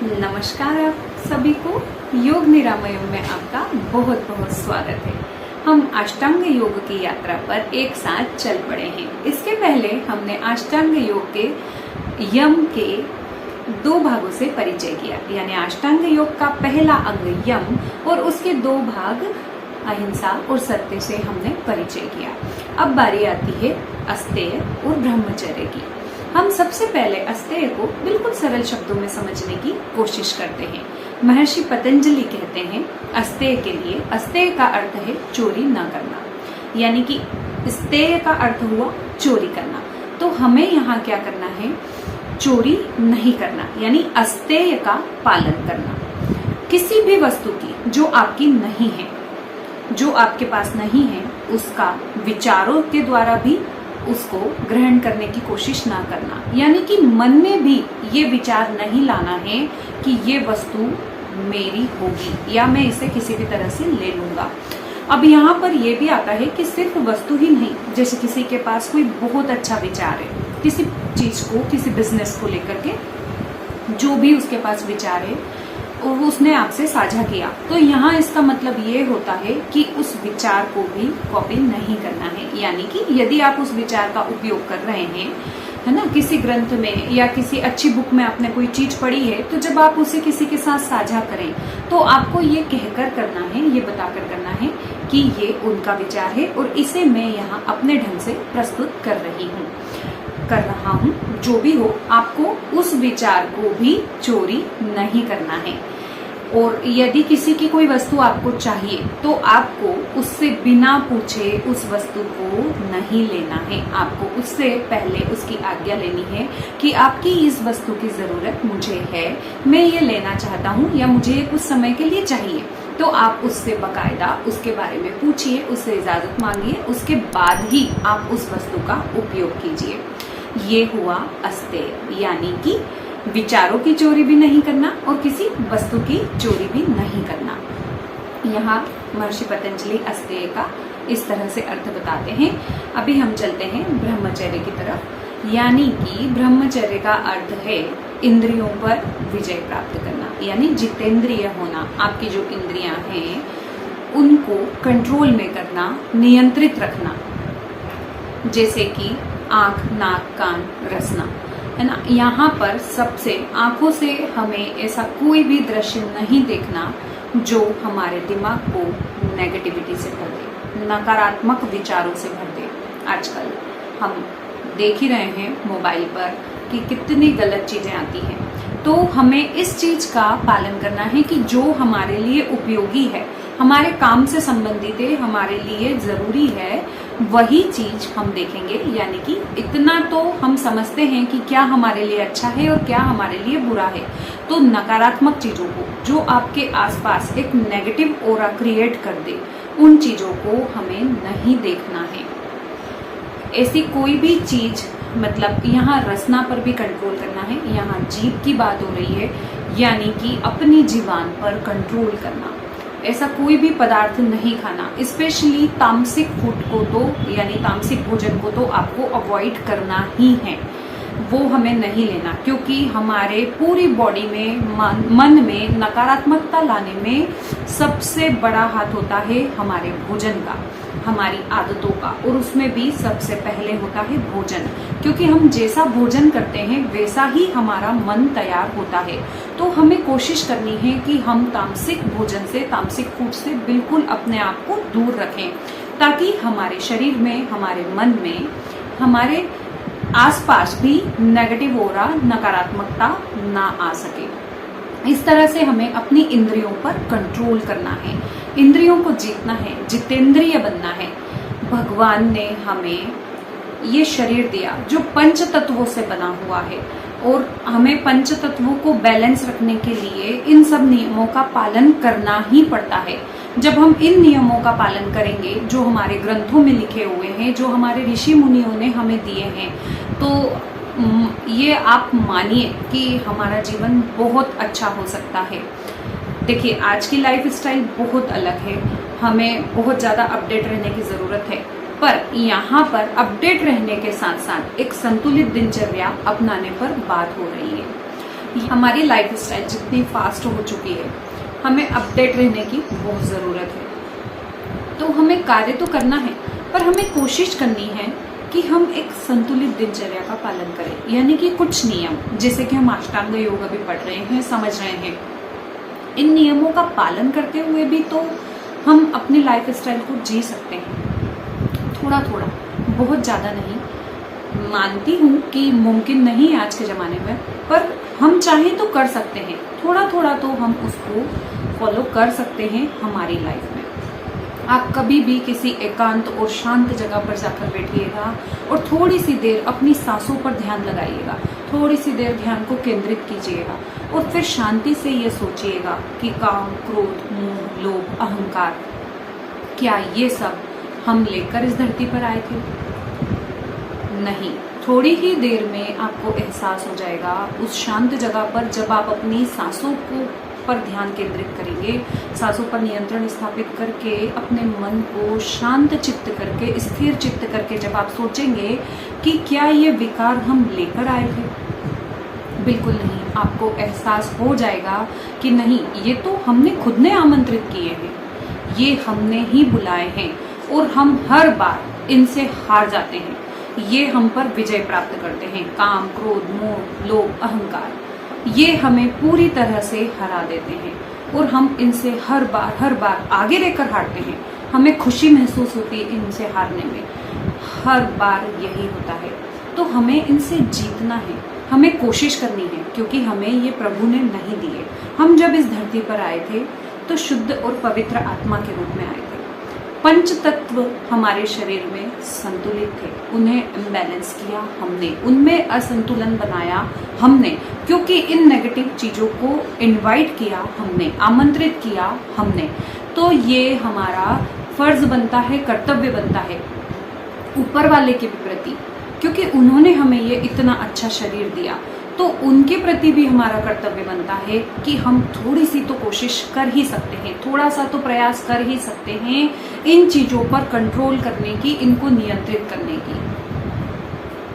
नमस्कार आप सभी को। योग निरामयम में आपका बहुत बहुत स्वागत है। हम अष्टांग योग की यात्रा पर एक साथ चल पड़े हैं। इसके पहले हमने अष्टांग योग के यम के दो भागों से परिचय किया, यानी अष्टांग योग का पहला अंग यम और उसके दो भाग अहिंसा और सत्य से हमने परिचय किया। अब बारी आती है अस्तेय और ब्रह्मचर्य की। हम सबसे पहले अस्तेय को बिल्कुल सरल शब्दों में समझने की कोशिश करते हैं। महर्षि पतंजलि कहते हैं अस्तेय के लिए, अस्तेय का अर्थ है चोरी न करना, यानी कि अस्तेय का अर्थ हुआ चोरी करना। तो हमें यहाँ क्या करना है? चोरी नहीं करना, यानी अस्तेय का पालन करना। किसी भी वस्तु की जो आपकी नहीं है, जो आपके पास नहीं है, उसका विचारों के द्वारा भी उसको ग्रहण करने की कोशिश ना करना, यानी कि मन में भी ये विचार नहीं लाना है कि ये वस्तु मेरी होगी या मैं इसे किसी भी तरह से ले लूंगा। अब यहाँ पर ये भी आता है कि सिर्फ वस्तु ही नहीं, जैसे किसी के पास कोई बहुत अच्छा विचार है किसी चीज को, किसी बिजनेस को लेकर के, जो भी उसके पास विचार है और उसने आपसे साझा किया, तो यहाँ इसका मतलब ये होता है कि उस विचार को भी कॉपी नहीं करना है। यानी कि यदि आप उस विचार का उपयोग कर रहे हैं, है ना, किसी ग्रंथ में या किसी अच्छी बुक में आपने कोई चीज पढ़ी है, तो जब आप उसे किसी के साथ साझा करें तो आपको ये कहकर करना है, ये बताकर करना है कि ये उनका विचार है और इसे मैं यहाँ अपने ढंग से प्रस्तुत कर रहा हूँ। जो भी हो, आपको उस विचार को भी चोरी नहीं करना है। और यदि किसी की कोई वस्तु आपको चाहिए तो आपको उससे बिना पूछे उस वस्तु को नहीं लेना है। आपको उससे पहले उसकी आज्ञा लेनी है कि आपकी इस वस्तु की जरूरत मुझे है, मैं ये लेना चाहता हूँ या मुझे कुछ समय के लिए चाहिए। तो आप उससे बकायदा उसके बारे में पूछिए, उससे इजाजत मांगिए, उसके बाद ही आप उस वस्तु का उपयोग कीजिए। ये हुआ अस्तेय, यानी कि विचारों की चोरी भी नहीं करना और किसी वस्तु की चोरी भी नहीं करना। यहाँ महर्षि पतंजलि अस्तेय का इस तरह से अर्थ बताते हैं। अभी हम चलते हैं ब्रह्मचर्य की तरफ, यानी कि ब्रह्मचर्य का अर्थ है इंद्रियों पर विजय प्राप्त करना, यानी जितेंद्रिय होना। आपकी जो इंद्रियां हैं उनको कंट्रोल में करना, नियंत्रित रखना, जैसे कि आंख, नाक, कान, रसना, है ना। यहाँ पर सबसे आंखों से हमें ऐसा कोई भी दृश्य नहीं देखना जो हमारे दिमाग को नेगेटिविटी से भर दे, नकारात्मक विचारों से भर दे। आजकल हम देख ही रहे हैं मोबाइल पर कि कितनी गलत चीजें आती हैं। तो हमें इस चीज का पालन करना है कि जो हमारे लिए उपयोगी है, हमारे काम से संबंधित है, हमारे लिए जरूरी है, वही चीज हम देखेंगे। यानी कि इतना तो हम समझते हैं कि क्या हमारे लिए अच्छा है और क्या हमारे लिए बुरा है। तो नकारात्मक चीजों को, जो आपके आसपास एक नेगेटिव ऑरा क्रिएट कर दे, उन चीजों को हमें नहीं देखना है। ऐसी कोई भी चीज, मतलब यहाँ रसना पर भी कंट्रोल करना है। यहाँ जीभ की बात हो रही है, यानी कि अपनी जीवान पर कंट्रोल करना। ऐसा कोई भी पदार्थ नहीं खाना, स्पेशली तामसिक फूड को तो, यानी तामसिक भोजन को तो आपको अवॉइड करना ही है। वो हमें नहीं लेना, क्योंकि हमारे पूरी बॉडी में, मन में नकारात्मकता लाने में सबसे बड़ा हाथ होता है हमारे भोजन का, हमारी आदतों का, और उसमें भी सबसे पहले होता है भोजन। क्योंकि हम जैसा भोजन करते हैं वैसा ही हमारा मन तैयार होता है। तो हमें कोशिश करनी है कि हम तामसिक भोजन से, तामसिक फूड से बिल्कुल अपने आप को दूर रखें, ताकि हमारे शरीर में, हमारे मन में, हमारे आसपास भी नेगेटिव ऑरा, नकारात्मकता ना आ सके। इस तरह से हमें अपनी इंद्रियों पर कंट्रोल करना है, इंद्रियों को जीतना है, जितेंद्रिय बनना है। भगवान ने हमें ये शरीर दिया जो पंच तत्वों से बना हुआ है, और हमें पंच तत्वों को बैलेंस रखने के लिए इन सब नियमों का पालन करना ही पड़ता है। जब हम इन नियमों का पालन करेंगे, जो हमारे ग्रंथों में लिखे हुए हैं, जो हमारे ऋषि मुनियों ने हमें दिए हैं, तो ये आप मानिए कि हमारा जीवन बहुत अच्छा हो सकता है। देखिए, आज की लाइफ स्टाइल बहुत अलग है, हमें बहुत ज़्यादा अपडेट रहने की ज़रूरत है, पर यहाँ पर अपडेट रहने के साथ साथ एक संतुलित दिनचर्या अपनाने पर बात हो रही है। हमारी लाइफस्टाइल जितनी फास्ट हो चुकी है, हमें अपडेट रहने की बहुत ज़रूरत है। तो हमें कार्य तो करना है, पर हमें कोशिश करनी है कि हम एक संतुलित दिनचर्या का पालन करें। यानी कि कुछ नियम, जैसे कि हम अष्टांग योग अभी पढ़ रहे हैं, समझ रहे हैं, इन नियमों का पालन करते हुए भी तो हम अपनी लाइफस्टाइल को जी सकते हैं, थोड़ा थोड़ा, बहुत ज़्यादा नहीं। मानती हूँ कि मुमकिन नहीं है आज के ज़माने में, पर हम चाहें तो कर सकते हैं। थोड़ा थोड़ा तो हम उसको फॉलो कर सकते हैं हमारी लाइफ में। आप कभी भी किसी एकांत और शांत जगह पर जाकर बैठिएगा और थोड़ी सी देर अपनी सांसों पर ध्यान लगाइएगा, थोड़ी सी देर ध्यान को केंद्रित कीजिएगा और फिर शांति से ये सोचिएगा कि काम, क्रोध, मोह, लोभ, अहंकार, क्या ये सब हम लेकर इस धरती पर आए थे? नहीं। थोड़ी ही देर में आपको एहसास हो जाएगा उस शांत जगह पर, जब आप अपनी सांसों को पर ध्यान केंद्रित करेंगे, सांसों पर नियंत्रण स्थापित करके अपने मन को शांत चित्त करके, स्थिर चित्त करके जब आप सोचेंगे कि क्या ये विकार हम लेकर आए थे? बिल्कुल नहीं। आपको एहसास हो जाएगा कि नहीं, ये तो हमने खुद ने आमंत्रित किए हैं, ये हमने ही बुलाए हैं और हम हर बार इनसे हार जाते हैं। ये हम पर विजय प्राप्त करते हैं। काम, क्रोध, मोह, लोभ, अहंकार, ये हमें पूरी तरह से हरा देते हैं और हम इनसे हर बार आगे रहकर हारते हैं। हमें खुशी महसूस होती है इनसे हारने में, हर बार यही होता है। तो हमें इनसे जीतना है, हमें कोशिश करनी है, क्योंकि हमें ये प्रभु ने नहीं दिए। हम जब इस धरती पर आए थे तो शुद्ध और पवित्र आत्मा के रूप में आए थे। पंच तत्व हमारे शरीर में संतुलित थे, उन्हें इम्बैलेंस किया हमने, उनमें असंतुलन बनाया हमने, क्योंकि इन नेगेटिव चीजों को इनवाइट किया हमने, आमंत्रित किया हमने। तो ये हमारा फर्ज बनता है, कर्तव्य बनता है ऊपर वाले के प्रति, क्योंकि उन्होंने हमें ये इतना अच्छा शरीर दिया, तो उनके प्रति भी हमारा कर्तव्य बनता है कि हम थोड़ी सी तो कोशिश कर ही सकते हैं, थोड़ा सा तो प्रयास कर ही सकते हैं इन चीजों पर कंट्रोल करने की, इनको नियंत्रित करने की।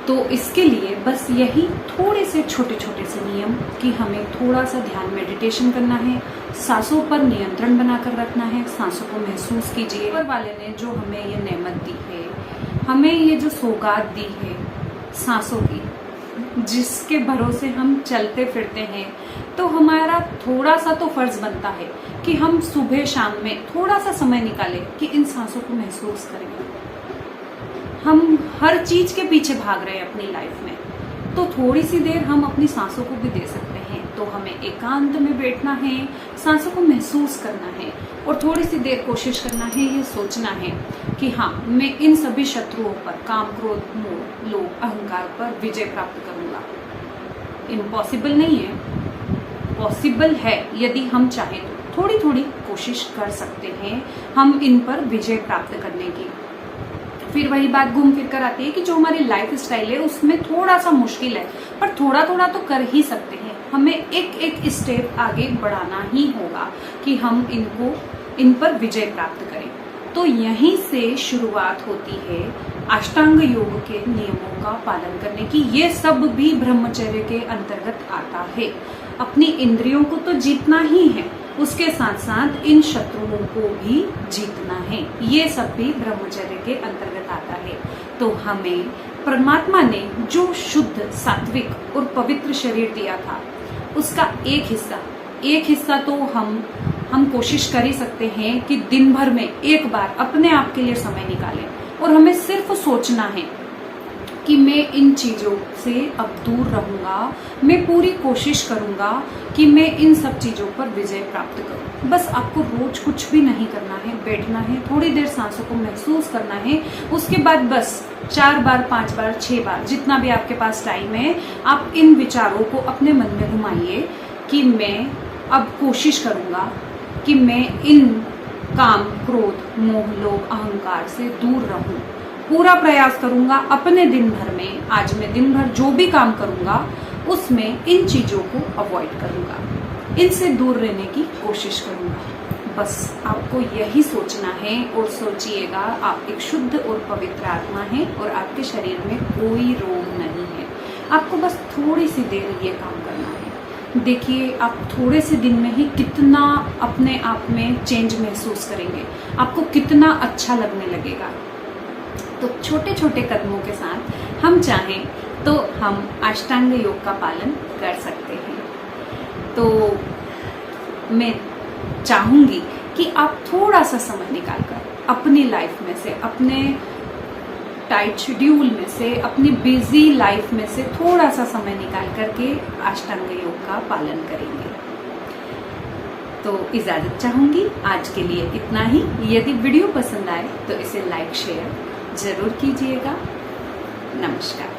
तो इसके लिए बस यही थोड़े से छोटे छोटे से नियम कि हमें थोड़ा सा ध्यान, मेडिटेशन करना है, सांसों पर नियंत्रण बनाकर रखना है, सांसों को महसूस कीजिए। ऊपर वाले ने जो हमें ये नेमत दी है, हमें ये जो सौगात दी है सांसों की, जिसके भरोसे हम चलते फिरते हैं, तो हमारा थोड़ा सा तो फर्ज बनता है कि हम सुबह शाम में थोड़ा सा समय निकालें कि इन सांसों को महसूस करें। हम हर चीज के पीछे भाग रहे हैं अपनी लाइफ में, तो थोड़ी सी देर हम अपनी सांसों को भी दे सकते हैं। तो हमें एकांत में बैठना है, सांसों को महसूस करना है और थोड़ी सी देर कोशिश करना है, ये सोचना है कि हाँ, मैं इन सभी शत्रुओं पर, काम, क्रोध, मोह, लोभ, अहंकार पर विजय प्राप्त करूंगा। इम्पॉसिबल नहीं है, पॉसिबल है। यदि हम चाहें तो थोड़ी थोड़ी कोशिश कर सकते हैं हम इन पर विजय प्राप्त करने की। फिर वही बात घूम फिर कर आती है कि जो हमारी लाइफ स्टाइल है उसमें थोड़ा सा मुश्किल है, पर थोड़ा थोड़ा तो कर ही सकते हैं। हमें एक एक स्टेप आगे बढ़ाना ही होगा कि हम इन पर विजय प्राप्त करें। तो यहीं से शुरुआत होती है अष्टांग योग के नियमों का पालन करने की। ये सब भी ब्रह्मचर्य के अंतर्गत आता है। अपनी इंद्रियों को तो जीतना ही है, उसके साथ साथ इन शत्रुओं को भी जीतना है। ये सब भी ब्रह्मचर्य के अंतर्गत आता है। तो हमें परमात्मा ने जो शुद्ध, सात्विक और पवित्र शरीर दिया था, उसका एक हिस्सा तो हम कोशिश कर ही सकते हैं कि दिन भर में एक बार अपने आप के लिए समय निकालें और हमें सिर्फ सोचना है कि मैं इन चीजों से अब दूर रहूंगा, मैं पूरी कोशिश करूंगा कि मैं इन सब चीजों पर विजय प्राप्त करूं। बस आपको रोज कुछ भी नहीं करना है, बैठना है, थोड़ी देर सांसों को महसूस करना है। उसके बाद बस 4 बार, 5 बार, 6 बार, जितना भी आपके पास टाइम है, आप इन विचारों को अपने मन में घुमाइए कि मैं अब कोशिश करूंगा कि मैं इन काम, क्रोध, मोह, लोभ, अहंकार से दूर रहूं। पूरा प्रयास करूंगा अपने दिन भर में, आज मैं दिन भर जो भी काम करूंगा उसमें इन चीजों को अवॉइड करूंगा, इनसे दूर रहने की कोशिश करूंगा। बस आपको यही सोचना है और सोचिएगा, आप एक शुद्ध और पवित्र आत्मा हैं और आपके शरीर में कोई रोग नहीं है। आपको बस थोड़ी सी देर ये काम करना है। देखिए आप थोड़े से दिन में ही कितना अपने आप में चेंज महसूस करेंगे, आपको कितना अच्छा लगने लगेगा। तो छोटे छोटे कदमों के साथ हम चाहें तो हम अष्टांग योग का पालन कर सकते हैं। तो मैं चाहूंगी कि आप थोड़ा सा समय निकालकर अपनी लाइफ में से, अपने टाइट शेड्यूल में से, अपनी बिजी लाइफ में से थोड़ा सा समय निकाल करके अष्टांग योग का पालन करेंगे। तो इजाजत चाहूंगी, आज के लिए इतना ही। यदि वीडियो पसंद आए तो इसे लाइक शेयर जरूर कीजिएगा। नमस्कार।